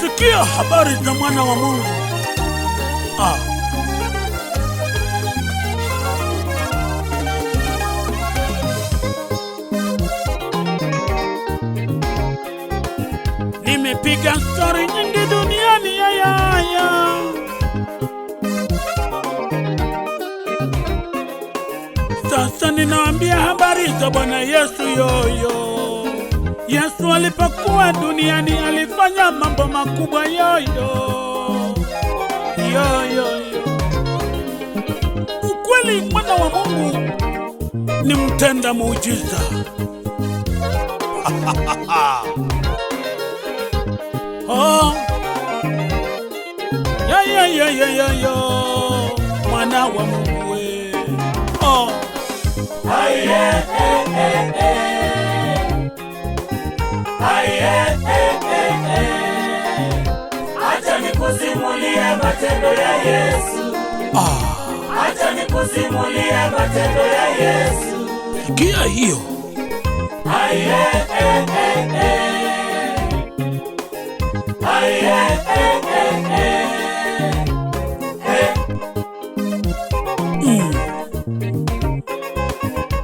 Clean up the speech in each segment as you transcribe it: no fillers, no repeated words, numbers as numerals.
Sikia habari za mwana wa Mungu. Nimepiga story nyingi duniani ya. Sasa ninaambia habari za Bwana Yesu yoyo. Yesu alipokuwa duniani alifanya mambo makubwa yoyo. Ukweli mwana wa Mungu ni mtenda muujiza. Mwana wa Mungu we. Acha nikusimulie matendo ya Yesu. Acha nikusimulie matendo ya Yesu. Sikia hiyo.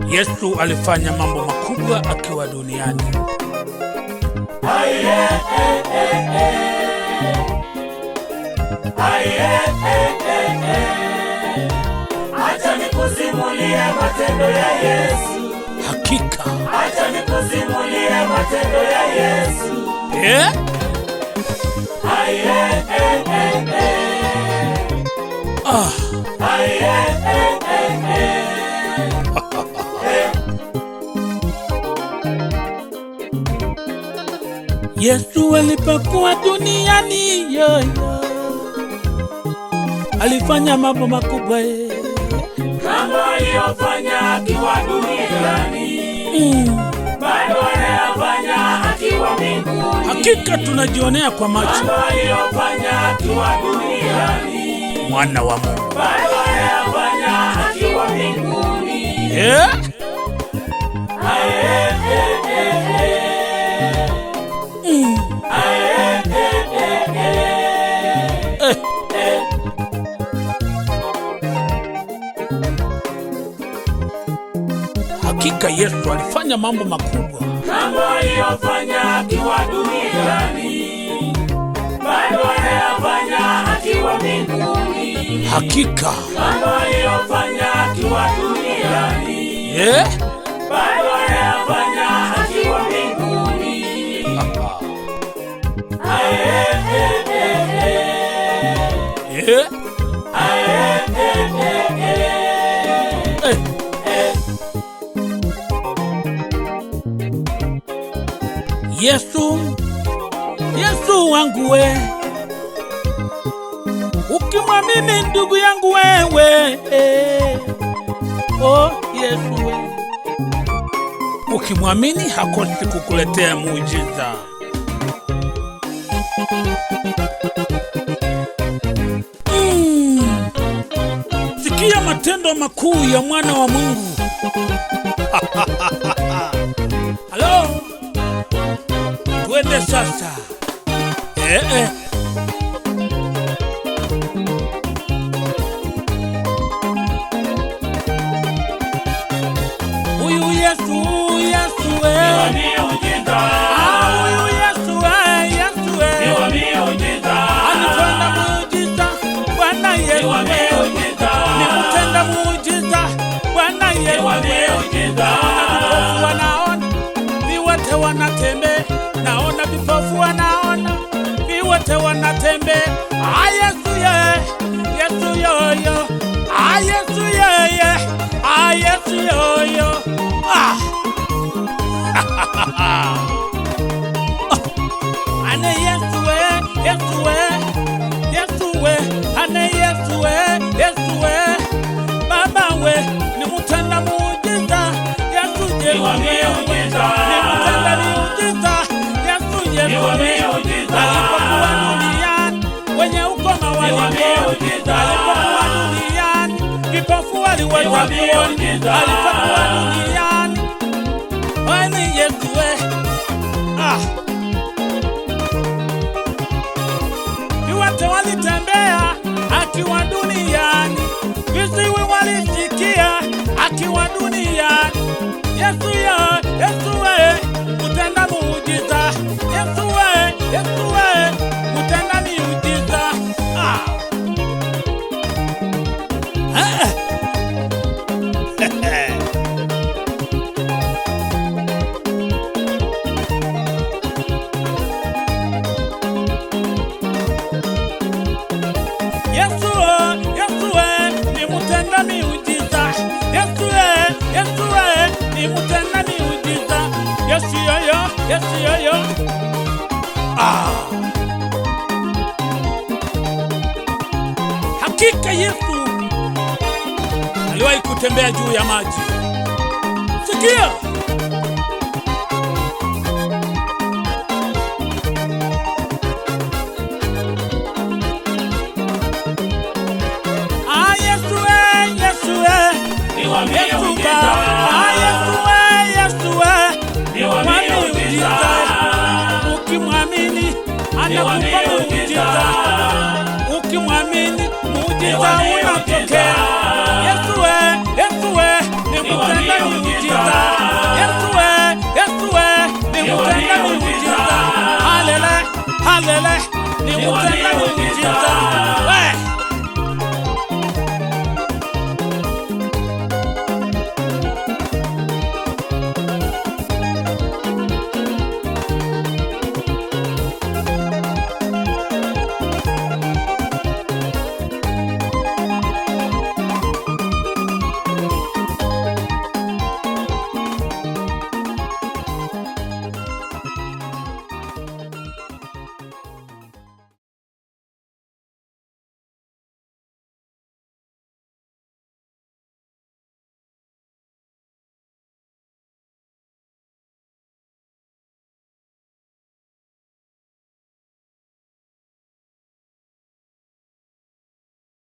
Yesu alifanya mambo makubwa akiwa duniani. Acha nikusimulie matendo ya Yesu. Hakika. Acha nikusimulie matendo ya Yesu. Yesu alipokuwa duniani alifanya mambo makubwa. Mambo aliyofanya akiwa duniani bado anayafanya akiwa mbinguni. Hakika tunajionea kwa macho. Mambo aliyofanya akiwa duniani mwana wa Mungu bado anayafanya akiwa mbinguni. Hakika Yesu alifanya mambo makubwa. Mambo aliyofanya akiwa duniani bado anayafanya akiwa mbinguni. Hakika. Mambo aliyofanya akiwa duniani bado anayafanya akiwa mbinguni. Yesu wangu we, ukimwamini ndugu yangu wewe, Yesu we, ukimwamini hakosi kukuletea muujiza. Sikia matendo makuu ya mwana wa Mungu. Halo, twende sasa. Huyu Yesu we, anatenda muujiza. Bwana Yesu ni mtenda muujiza. Bwana Yesu vipofu wanaona, viwete wanatembea. Naona vipofu wanaona, viwete wanatembea. Yesu yoyo, Yesu yeye, Yesu yoyo. Ane Yesu we, ane Yesu we, Baba we, ni mtenda muujiza. Yesu je, ni mtenda muujiza. Yesu alipokuwa duniani wenye ukoma walipona. Alipokuwa duniani vipofu waliweza kuona. Alipokuwa duniani Viwete walitembea akiwa duniani, viziwi walisikia akiwa duniani. Yesu we, utenda muujiza. Yesu we, utenda miujiza. Yesu we, ni mutenda miujiza. Yesu we, ni mutenda miujiza. Yesu yoyo. Hakika Yesu aliwahi kutembea juu ya maji. Sikia. Yesu we, ni wa miujiza. Yesu we, ni wa miujiza. Ukimwamini anakupa muujiza. Ukimwamini muujiza unatokea. Yesu we,